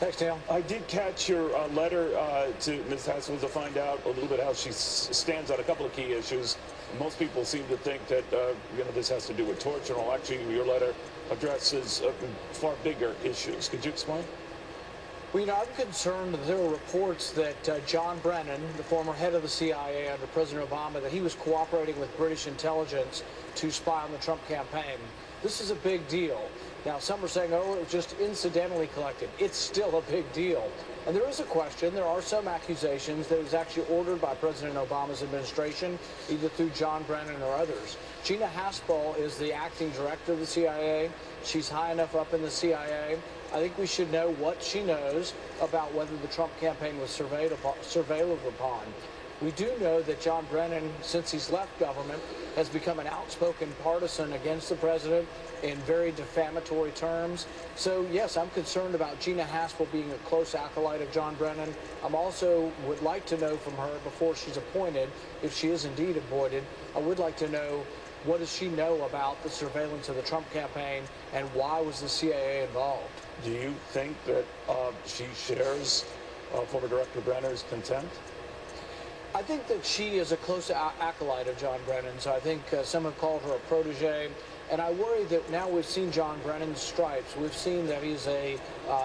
Thanks, Neil. I did catch your letter to Ms. Haspel to find out a little bit how she stands on a couple of key issues. Most people seem to think that this has to do with torture. Well, actually, your letter addresses far bigger issues. Could you explain? Well, I'm concerned that there were reports that John Brennan, the former head of the CIA under President Obama, that he was cooperating with British intelligence to spy on the Trump campaign. This is a big deal. Now, some are saying, oh, it was just incidentally collected. It's still a big deal. And there is a question. There are some accusations that it was actually ordered by President Obama's administration, either through John Brennan or others. Gina Haspel is the acting director of the CIA. She's high enough up in the CIA. I think we should know what she knows about whether the Trump campaign was surveilled upon. We do know that John Brennan, since he's left government, has become an outspoken partisan against the president in very defamatory terms. So, yes, I'm concerned about Gina Haspel being a close acolyte of John Brennan. I'm also would like to know from her before she's appointed, if she is indeed appointed, I would like to know what does she know about the surveillance of the Trump campaign and why was the CIA involved? Do you think that she shares former Director Brenner's contempt? I think that she is a close acolyte of John Brennan, so I think some have called her a protege. And I worry that now we've seen John Brennan's stripes. We've seen that he's a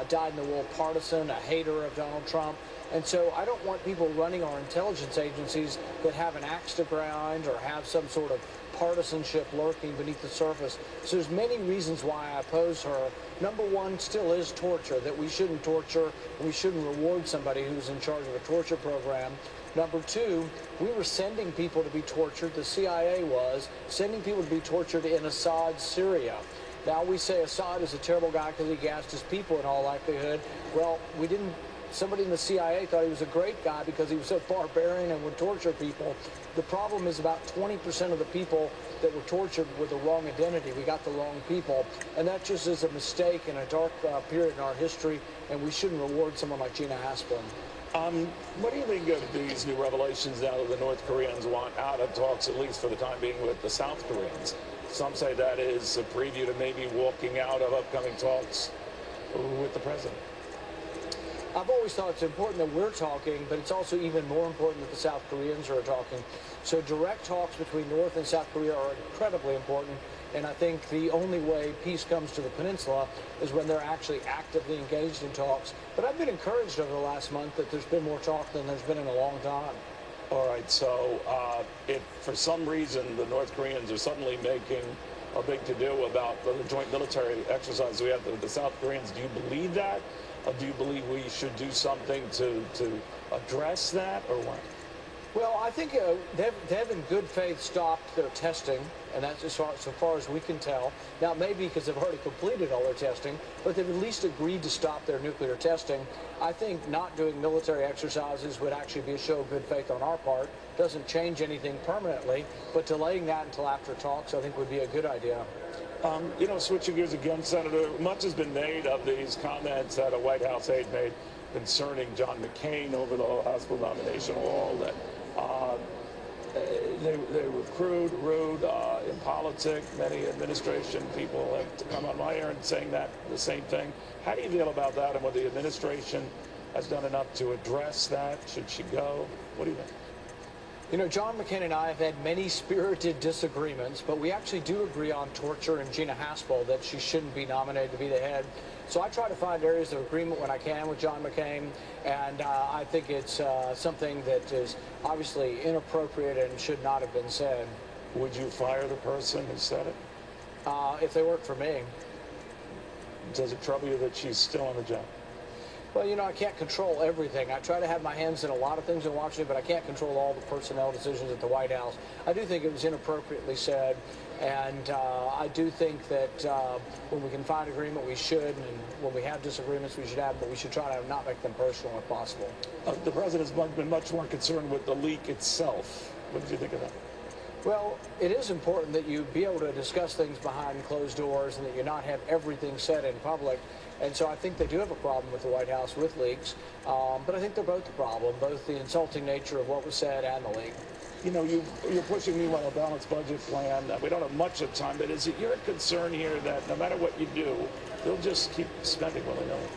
dyed-in-the-wool partisan, a hater of Donald Trump. And so I don't want people running our intelligence agencies that have an axe to grind or have some sort of partisanship lurking beneath the surface. So there's many reasons why I oppose her. Number one still is torture, that we shouldn't torture and we shouldn't reward somebody who's in charge of a torture program. Number two, we were sending people to be tortured. The CIA was sending people to be tortured in Assad's Syria. Now we say Assad is a terrible guy because he gassed his people in all likelihood. Well, we didn't. Somebody in the CIA thought he was a great guy because he was so barbarian and would torture people. The problem is about 20% of the people that were tortured were the wrong identity. We got the wrong people. And that just is a mistake in a dark period in our history, and we shouldn't reward someone like Gina Haspel. What do you think of these new revelations now that the North Koreans want out of talks, at least for the time being, with the South Koreans? Some say that is a preview to maybe walking out of upcoming talks with the president. I've always thought it's important that we're talking, but it's also even more important that the South Koreans are talking. So direct talks between North and South Korea are incredibly important, and I think the only way peace comes to the peninsula is when they're actually actively engaged in talks. But I've been encouraged over the last month that there's been more talk than there's been in a long time. All right, so if for some reason the North Koreans are suddenly making a big to-do about the joint military exercise we have with the South Koreans, do you believe that? Or do you believe we should do something to address that, or what? Well, I think they've in good faith stopped their testing, and that's so far as we can tell. Now, maybe because they've already completed all their testing, but they've at least agreed to stop their nuclear testing. I think not doing military exercises would actually be a show of good faith on our part. Doesn't change anything permanently, but delaying that until after talks, I think, would be a good idea. Switching gears again, Senator, much has been made of these comments that a White House aide made concerning John McCain over the Haspel nomination wall, that they were crude, rude, impolitic. Many administration people have come on my errand saying that the same thing. How do you feel about that, and whether the administration has done enough to address that? Should she go? What do you think? You know, John McCain and I have had many spirited disagreements, but we actually do agree on torture and Gina Haspel, that she shouldn't be nominated to be the head. So I try to find areas of agreement when I can with John McCain, and I think it's something that is obviously inappropriate and should not have been said. Would you fire the person who said it? If they work for me. Does it trouble you that she's still on the job? Well, you know, I can't control everything. I try to have my hands in a lot of things in Washington, but I can't control all the personnel decisions at the White House. I do think it was inappropriately said, and I do think that when we can find agreement, we should, and when we have disagreements, we should have, but we should try to not make them personal if possible. The president's been much more concerned with the leak itself. What did you think of that? Well, it is important that you be able to discuss things behind closed doors and that you not have everything said in public. And so I think they do have a problem with the White House with leaks. But I think they're both the problem, both the insulting nature of what was said and the leak. You know, you're pushing me on a balanced budget plan. We don't have much of time, but is it your concern here that no matter what you do, they'll just keep spending willy-nilly?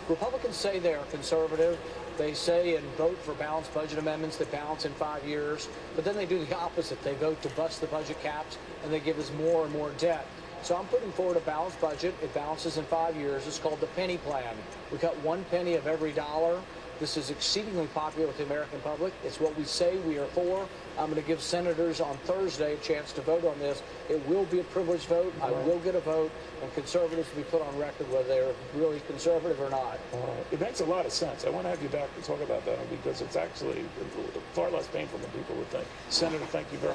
Republicans say they are conservative. They say and vote for balanced budget amendments that balance in 5 years, but then they do the opposite. They vote to bust the budget caps, and they give us more and more debt. So I'm putting forward a balanced budget. It balances in 5 years. It's called the penny plan. We cut 1 penny of every dollar. This is exceedingly popular with the American public. It's what we say we are for. I'm going to give senators on Thursday a chance to vote on this. It will be a privileged vote. I will get a vote, and conservatives will be put on record whether they're really conservative or not. It makes a lot of sense. I want to have you back to talk about that because it's actually far less painful than people would think. Senator, thank you very much.